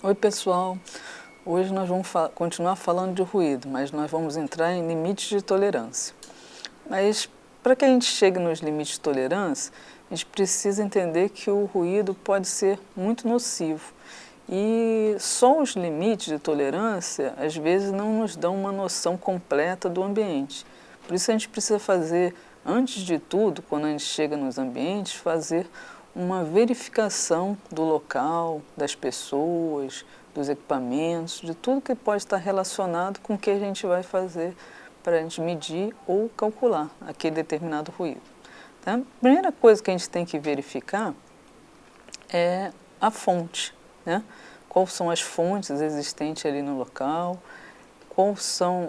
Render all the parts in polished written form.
Oi pessoal, hoje nós vamos continuar falando de ruído, mas nós vamos entrar em limites de tolerância. Mas para que a gente chegue nos limites de tolerância, a gente precisa entender que o ruído pode ser muito nocivo. E só os limites de tolerância, às vezes, não nos dão uma noção completa do ambiente. Por isso a gente precisa fazer, antes de tudo, quando a gente chega nos ambientes, fazer uma verificação do local, das pessoas, dos equipamentos, de tudo que pode estar relacionado com o que a gente vai fazer para a gente medir ou calcular aquele determinado ruído. Tá? A primeira coisa que a gente tem que verificar é a fonte, né? Quais são as fontes existentes ali no local, quais são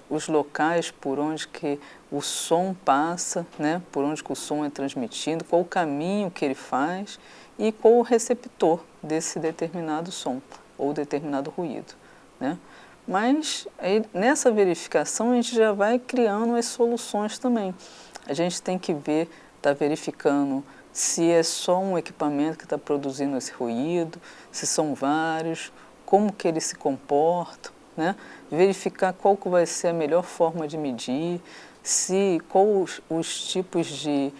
os locais por onde que o som passa, né? Por onde que o som é transmitido, qual o caminho que ele faz e qual o receptor desse determinado som ou determinado ruído, né? Mas aí, nessa verificação a gente já vai criando as soluções também. A gente tem que ver, tá verificando se é só um equipamento que está produzindo esse ruído, se são vários, como que eles se comportam, né? Verificar qual que vai ser a melhor forma de medir, quais os tipos de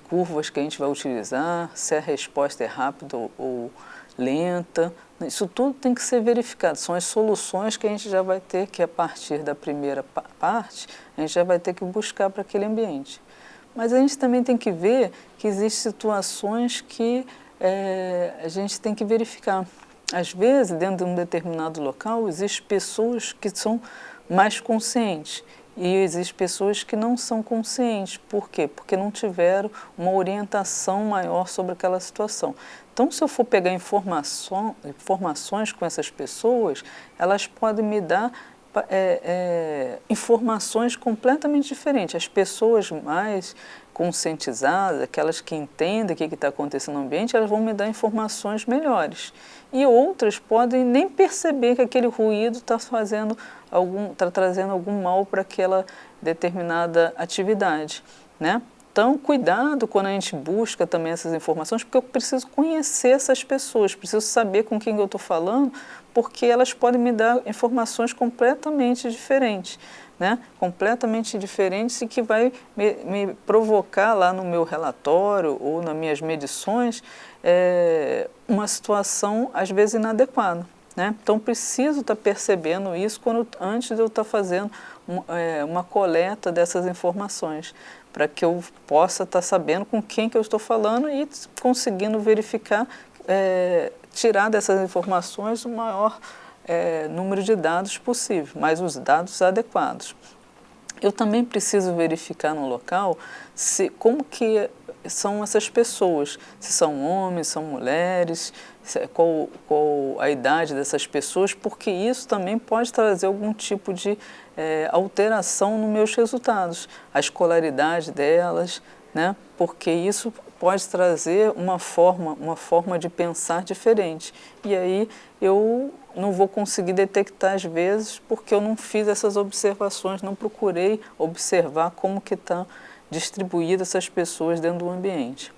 curvas que a gente vai utilizar, se a resposta é rápida ou lenta. Isso tudo tem que ser verificado, são as soluções que a gente já vai ter que, a partir da primeira parte, a gente já vai ter que buscar para aquele ambiente. Mas a gente também tem que ver que existem situações que a gente tem que verificar. Às vezes, dentro de um determinado local, existem pessoas que são mais conscientes e existem pessoas que não são conscientes. Por quê? Porque não tiveram uma orientação maior sobre aquela situação. Então, se eu for pegar informações com essas pessoas, elas podem me dar informações completamente diferentes. As pessoas mais conscientizadas, aquelas que entendem o que está acontecendo no ambiente, elas vão me dar informações melhores. E outras podem nem perceber que aquele ruído está trazendo algum mal para aquela determinada atividade, né? Então, cuidado quando a gente busca também essas informações, porque eu preciso conhecer essas pessoas, preciso saber com quem eu estou falando, porque elas podem me dar informações completamente diferentes, né? Completamente diferentes e que vai me provocar lá no meu relatório ou nas minhas medições uma situação, às vezes, inadequada. Né? Então, preciso estar percebendo isso antes de eu estar fazendo uma coleta dessas informações, para que eu possa estar sabendo com quem que eu estou falando e conseguindo verificar, tirar dessas informações o maior número de dados possível, mas os dados adequados. Eu também preciso verificar no local como que são essas pessoas, se são homens, são mulheres, qual a idade dessas pessoas, porque isso também pode trazer algum tipo de alteração nos meus resultados, a escolaridade delas, né? Porque isso pode trazer uma forma de pensar diferente. E aí eu não vou conseguir detectar às vezes porque eu não fiz essas observações, não procurei observar como que estão distribuídas essas pessoas dentro do ambiente.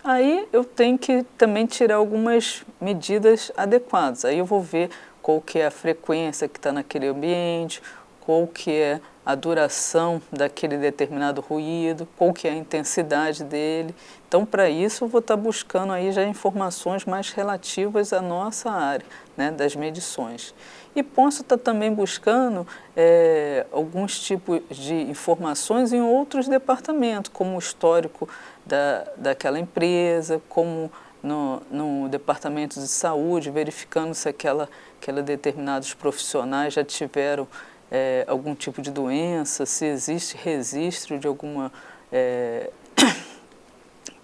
Aí eu tenho que também tirar algumas medidas adequadas. Aí eu vou ver qual que é a frequência que está naquele ambiente, qual que é a duração daquele determinado ruído, qual que é a intensidade dele. Então, para isso, eu vou estar buscando aí já informações mais relativas à nossa área, né, das medições. E posso estar também buscando alguns tipos de informações em outros departamentos, como o histórico daquela empresa, como no departamento de saúde, verificando se aquela determinados profissionais já tiveram algum tipo de doença, se existe registro de alguma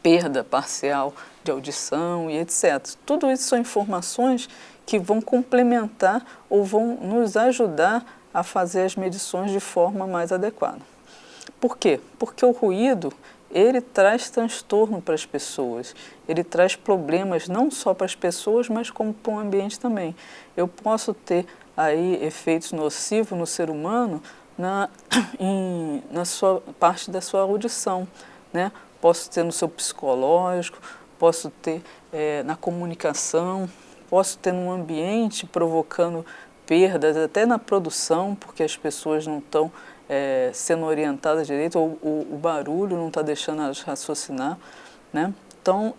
perda parcial de audição e etc. Tudo isso são informações que vão complementar ou vão nos ajudar a fazer as medições de forma mais adequada. Por quê? Porque o ruído, ele traz transtorno para as pessoas, ele traz problemas não só para as pessoas, mas como para o ambiente também. Eu posso ter aí efeitos nocivos no ser humano na sua parte da sua audição, né? Posso ter no seu psicológico, posso ter na comunicação, posso ter num ambiente provocando perdas até na produção, porque as pessoas não estão sendo orientadas direito, ou o barulho não está deixando elas raciocinar, né? Então,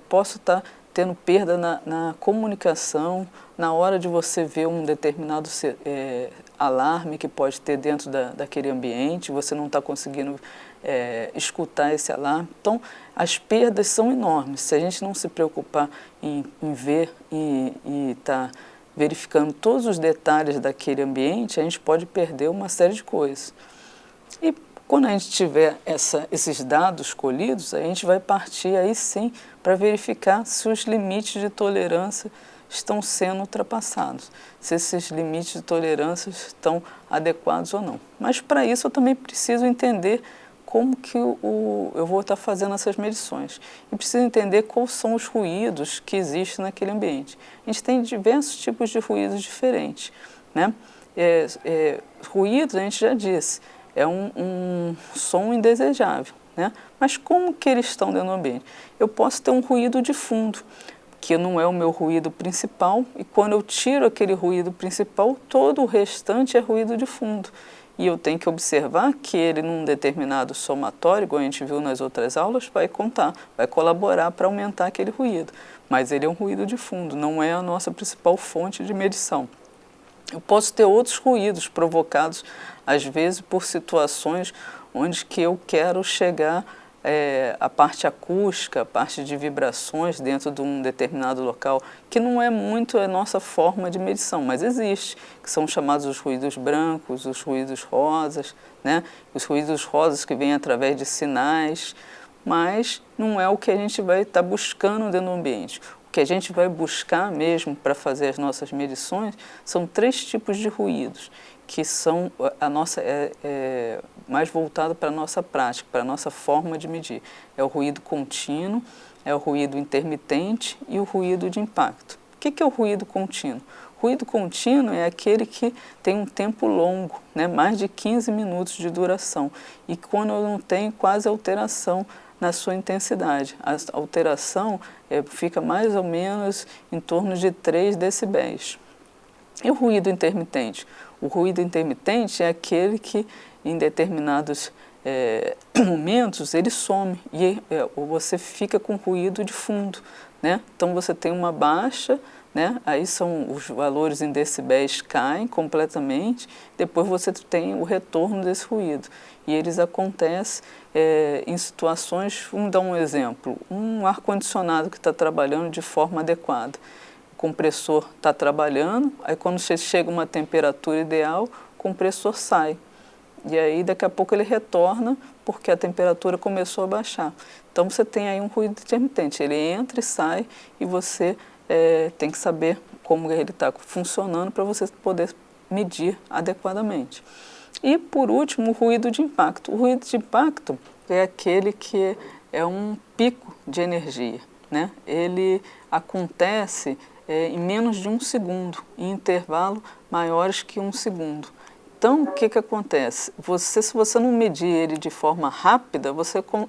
posso estar tendo perda na comunicação, na hora de você ver um determinado alarme que pode ter dentro daquele ambiente, você não está conseguindo escutar esse alarme. Então, as perdas são enormes. Se a gente não se preocupar em ver e estar verificando todos os detalhes daquele ambiente, a gente pode perder uma série de coisas. E quando a gente tiver esses dados colhidos, a gente vai partir aí sim para verificar se os limites de tolerância estão sendo ultrapassados, se esses limites de tolerância estão adequados ou não. Mas para isso eu também preciso entender como que eu vou estar fazendo essas medições. E preciso entender quais são os ruídos que existem naquele ambiente. A gente tem diversos tipos de ruídos diferentes, né? Ruídos, a gente já disse, é um som indesejável, né? Mas como que eles estão dentro do ambiente? Eu posso ter um ruído de fundo, que não é o meu ruído principal, e quando eu tiro aquele ruído principal, todo o restante é ruído de fundo. E eu tenho que observar que ele, num determinado somatório, igual a gente viu nas outras aulas, vai colaborar para aumentar aquele ruído. Mas ele é um ruído de fundo, não é a nossa principal fonte de medição. Eu posso ter outros ruídos provocados, às vezes, por situações onde que eu quero chegar a parte acústica, a parte de vibrações dentro de um determinado local, que não é muito a nossa forma de medição, mas existe, que são chamados os ruídos brancos, os ruídos rosas, né? Os ruídos rosas que vêm através de sinais, mas não é o que a gente vai estar buscando dentro do ambiente. O que a gente vai buscar mesmo para fazer as nossas medições são 3 tipos de ruídos, que são mais voltado para a nossa prática, para a nossa forma de medir. É o ruído contínuo, é o ruído intermitente e o ruído de impacto. O que é o ruído contínuo? O ruído contínuo é aquele que tem um tempo longo, né, mais de 15 minutos de duração, e quando não tem quase alteração na sua intensidade. A alteração fica mais ou menos em torno de 3 decibéis. E o ruído intermitente? O ruído intermitente é aquele que, em determinados momentos, ele some e você fica com ruído de fundo, né? Então você tem uma baixa, né? Aí os valores em decibéis caem completamente, depois você tem o retorno desse ruído. E eles acontecem em situações, vamos dar um exemplo, um ar-condicionado que está trabalhando de forma adequada. O compressor está trabalhando, aí quando chega uma temperatura ideal, o compressor sai. E aí daqui a pouco ele retorna porque a temperatura começou a baixar. Então você tem aí um ruído intermitente, ele entra e sai e você tem que saber como ele está funcionando para você poder medir adequadamente. E por último, o ruído de impacto. O ruído de impacto é aquele que é um pico de energia, né? Ele acontece em menos de 1 segundo, em intervalo maiores que 1 segundo. Então, o que acontece? Se você não medir ele de forma rápida,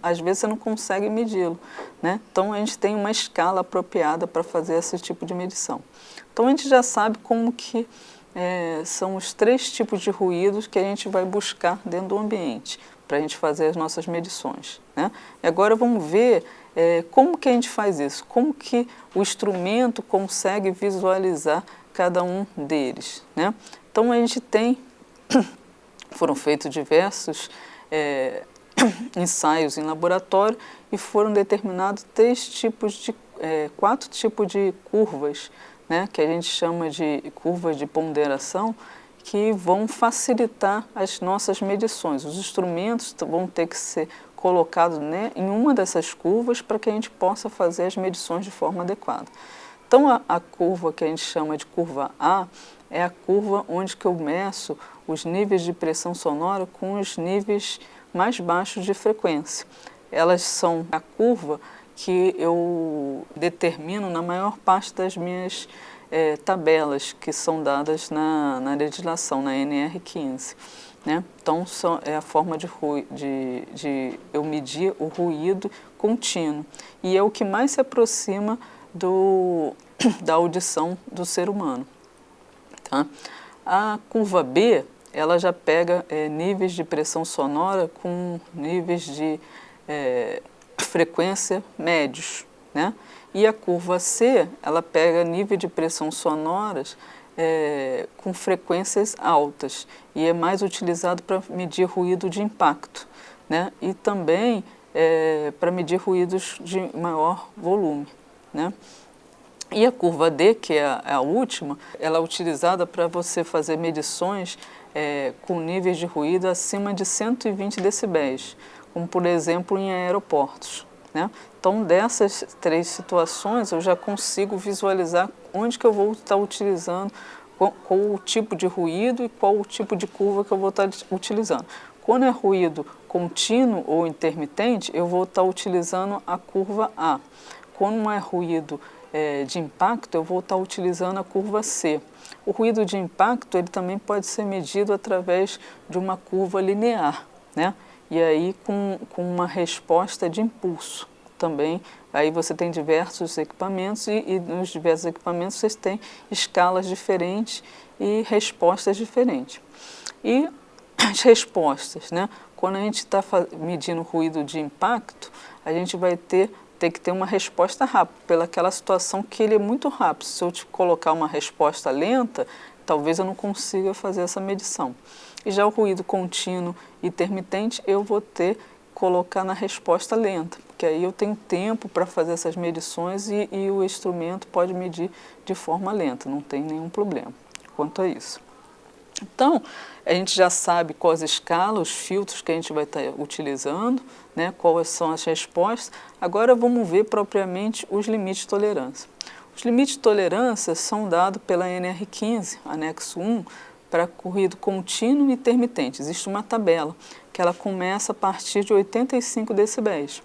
às vezes você não consegue medi-lo, né? Então, a gente tem uma escala apropriada para fazer esse tipo de medição. Então, a gente já sabe como que são os 3 tipos de ruídos que a gente vai buscar dentro do ambiente, para a gente fazer as nossas medições, né? E agora vamos ver como que a gente faz isso, como que o instrumento consegue visualizar cada um deles, né? Então, a gente foram feitos diversos ensaios em laboratório e foram determinados 4 tipos de curvas, né, que a gente chama de curvas de ponderação, que vão facilitar as nossas medições. Os instrumentos vão ter que ser colocados, né, em uma dessas curvas para que a gente possa fazer as medições de forma adequada. Então, a curva que a gente chama de curva A é a curva onde que eu meço os níveis de pressão sonora com os níveis mais baixos de frequência. Elas são a curva que eu determino na maior parte das minhas tabelas que são dadas na legislação, na NR15. Né? Então, é a forma de eu medir o ruído contínuo. E é o que mais se aproxima da audição do ser humano. Tá? A curva B, ela já pega níveis de pressão sonora com níveis de frequência médios, né? E a curva C, ela pega nível de pressão sonoras com frequências altas e é mais utilizado para medir ruído de impacto, né? E também para medir ruídos de maior volume, né? E a curva D, que é a última, ela é utilizada para você fazer medições com níveis de ruído acima de 120 decibéis, como por exemplo em aeroportos, né? Então dessas três situações eu já consigo visualizar onde que eu vou estar utilizando, qual o tipo de ruído e qual o tipo de curva que eu vou estar utilizando. Quando é ruído contínuo ou intermitente, eu vou estar utilizando a curva A. Quando é ruído de impacto, eu vou estar utilizando a curva C. O ruído de impacto ele também pode ser medido através de uma curva linear, né? E aí com uma resposta de impulso também. Aí você tem diversos equipamentos e nos diversos equipamentos vocês têm escalas diferentes e respostas diferentes. E as respostas, né? Quando a gente está medindo ruído de impacto, a gente vai ter que ter uma resposta rápida, pelaquela situação que ele é muito rápido. Se eu te colocar uma resposta lenta, talvez eu não consiga fazer essa medição. E já o ruído contínuo e intermitente, eu vou ter que colocar na resposta lenta, porque aí eu tenho tempo para fazer essas medições e o instrumento pode medir de forma lenta, não tem nenhum problema quanto a isso. Então, a gente já sabe quais escalas, os filtros que a gente vai estar utilizando, né, quais são as respostas. Agora vamos ver propriamente os limites de tolerância. Os limites de tolerância são dados pela NR15, anexo 1, para ruído contínuo e intermitente. Existe uma tabela que ela começa a partir de 85 decibéis.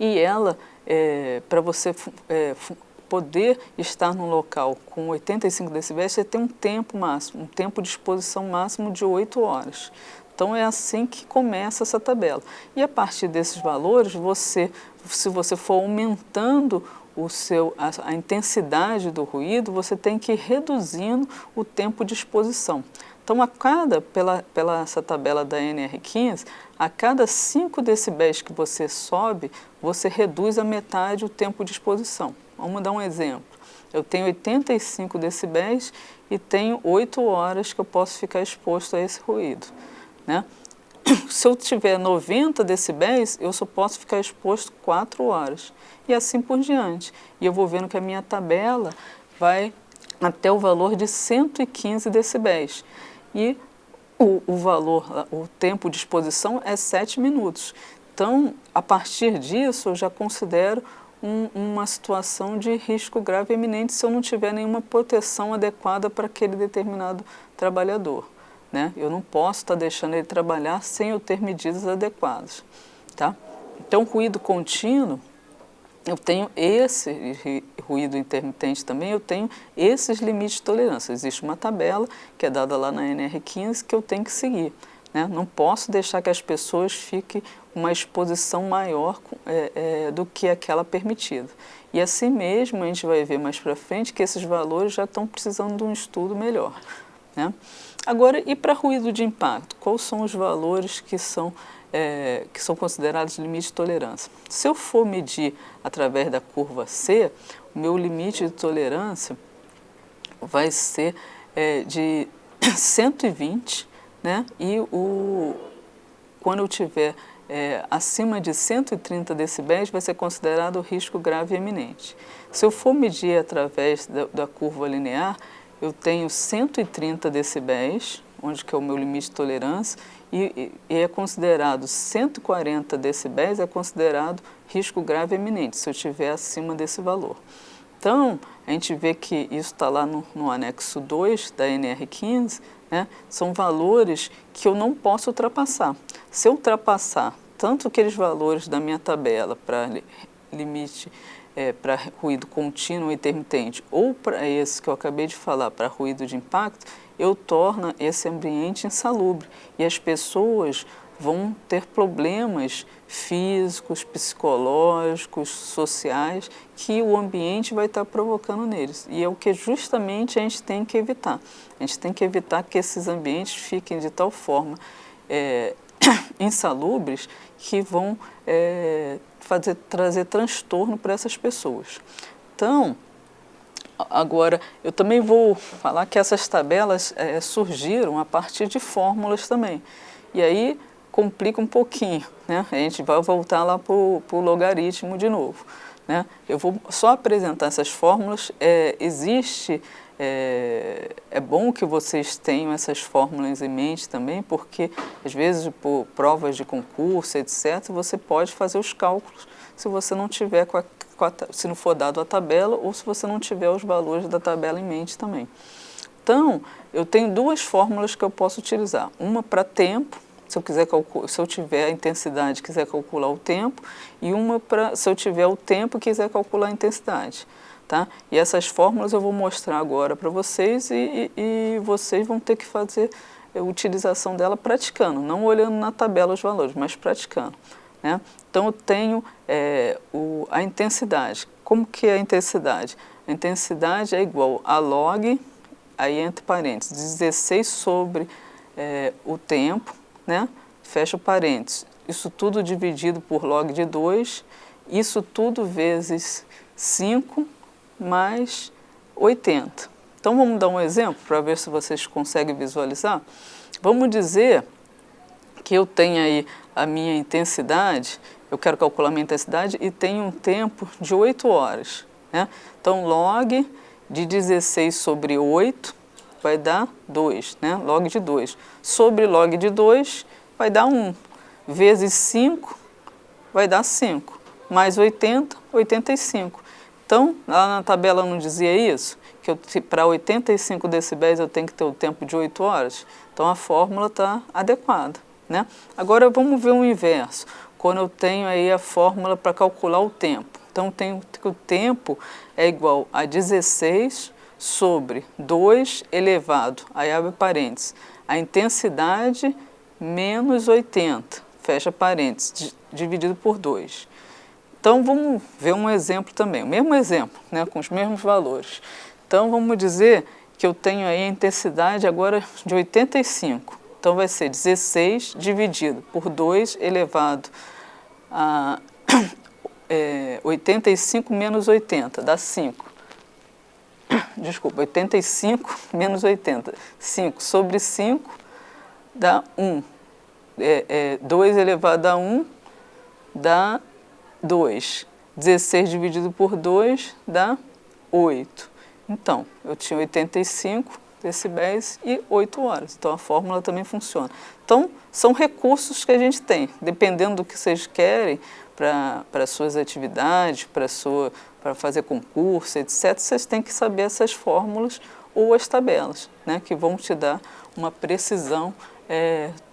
E ela, para você poder estar num local com 85 decibéis, você tem um tempo máximo, um tempo de exposição máximo de 8 horas. Então é assim que começa essa tabela. E a partir desses valores, se você for aumentando a intensidade do ruído, você tem que ir reduzindo o tempo de exposição. Então, pela essa tabela da NR15, a cada 5 decibéis que você sobe, você reduz a metade o tempo de exposição. Vamos dar um exemplo. Eu tenho 85 decibéis e tenho 8 horas que eu posso ficar exposto a esse ruído, né? Se eu tiver 90 decibéis, eu só posso ficar exposto 4 horas. E assim por diante. E eu vou vendo que a minha tabela vai até o valor de 115 decibéis. E o tempo de exposição é 7 minutos. Então, a partir disso, eu já considero uma situação de risco grave iminente se eu não tiver nenhuma proteção adequada para aquele determinado trabalhador, né? Eu não posso estar deixando ele trabalhar sem eu ter medidas adequadas, tá? Então, ruído contínuo, eu tenho esse ruído intermitente também, eu tenho esses limites de tolerância. Existe uma tabela que é dada lá na NR15 que eu tenho que seguir, né? Não posso deixar que as pessoas fiquem uma exposição maior do que aquela permitida. E assim mesmo a gente vai ver mais para frente que esses valores já estão precisando de um estudo melhor, né? Agora, e para ruído de impacto? Quais são os valores que são considerados limite de tolerância? Se eu for medir através da curva C, o meu limite de tolerância vai ser de 120, né? E quando eu tiver acima de 130 decibéis, vai ser considerado risco grave e iminente. Se eu for medir através da curva linear, eu tenho 130 decibéis, onde que é o meu limite de tolerância, e é considerado 140 decibéis, é considerado risco grave e iminente, se eu estiver acima desse valor. Então, a gente vê que isso está lá no anexo 2 da NR15, né? São valores que eu não posso ultrapassar. Se eu ultrapassar tanto aqueles valores da minha tabela para limite, para ruído contínuo e intermitente, ou para esse que eu acabei de falar, para ruído de impacto, eu torno esse ambiente insalubre e as pessoas vão ter problemas físicos, psicológicos, sociais, que o ambiente vai estar provocando neles. E é o que justamente a gente tem que evitar. A gente tem que evitar que esses ambientes fiquem de tal forma insalubres que vão trazer transtorno para essas pessoas. Então, agora, eu também vou falar que essas tabelas surgiram a partir de fórmulas também. E aí complica um pouquinho, né? A gente vai voltar lá para o logaritmo de novo, né? Eu vou só apresentar essas fórmulas. É bom que vocês tenham essas fórmulas em mente também, porque às vezes por provas de concurso, etc., você pode fazer os cálculos se você não tiver se não for dado a tabela ou se você não tiver os valores da tabela em mente também. Então, eu tenho duas fórmulas que eu posso utilizar. Uma para tempo, se eu tiver a intensidade e quiser calcular o tempo, e uma se eu tiver o tempo e quiser calcular a intensidade. Tá? E essas fórmulas eu vou mostrar agora para vocês e vocês vão ter que fazer a utilização dela praticando, não olhando na tabela os valores, mas praticando. Né? Então, eu tenho a intensidade. Como que é a intensidade? A intensidade é igual a log, aí entre parênteses, 16 sobre o tempo, né? Fecha o parênteses. Isso tudo dividido por log de 2, isso tudo vezes 5 mais 80. Então, vamos dar um exemplo para ver se vocês conseguem visualizar. Vamos dizer que eu tenho aí a minha intensidade, eu quero calcular a minha intensidade e tenho um tempo de 8 horas. Né? Então, log de 16 sobre 8 vai dar 2, né? Log de 2. Sobre log de 2 vai dar 1. Vezes 5 vai dar 5. Mais 80, 85. Então, lá na tabela não dizia isso? Que para 85 decibéis eu tenho que ter o tempo de 8 horas? Então, a fórmula está adequada. Né? Agora, vamos ver o inverso. Quando eu tenho aí a fórmula para calcular o tempo. Então, eu tenho que o tempo é igual a 16 sobre 2 elevado, aí abre parênteses, a intensidade menos 80, fecha parênteses, dividido por 2. Então, vamos ver um exemplo também, o mesmo exemplo, né, com os mesmos valores. Então, vamos dizer que eu tenho aí a intensidade agora de 85. Então, vai ser 16 dividido por 2 elevado a 85 menos 80, dá 5. Desculpa, 85 menos 80. 5 sobre 5 dá 1. 2 elevado a 1 dá 2. 16 dividido por 2 dá 8. Então, eu tinha 85 decibéis e 8 horas. Então, a fórmula também funciona. Então, são recursos que a gente tem. Dependendo do que vocês querem para suas atividades, para fazer concurso, etc., vocês têm que saber essas fórmulas ou as tabelas, né, que vão te dar uma precisão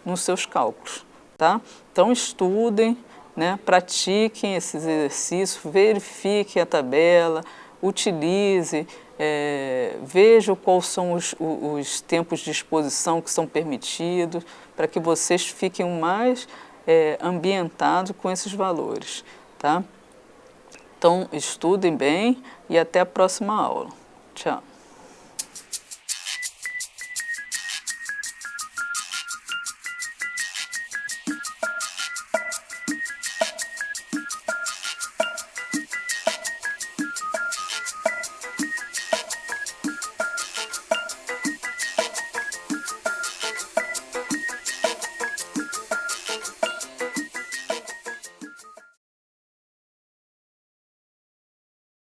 nos seus cálculos. Tá? Então, estudem, né, pratiquem esses exercícios, verifiquem a tabela, utilize, vejam quais são os tempos de exposição que são permitidos, para que vocês fiquem mais ambientados com esses valores. Tá? Então, estudem bem e até a próxima aula. Tchau.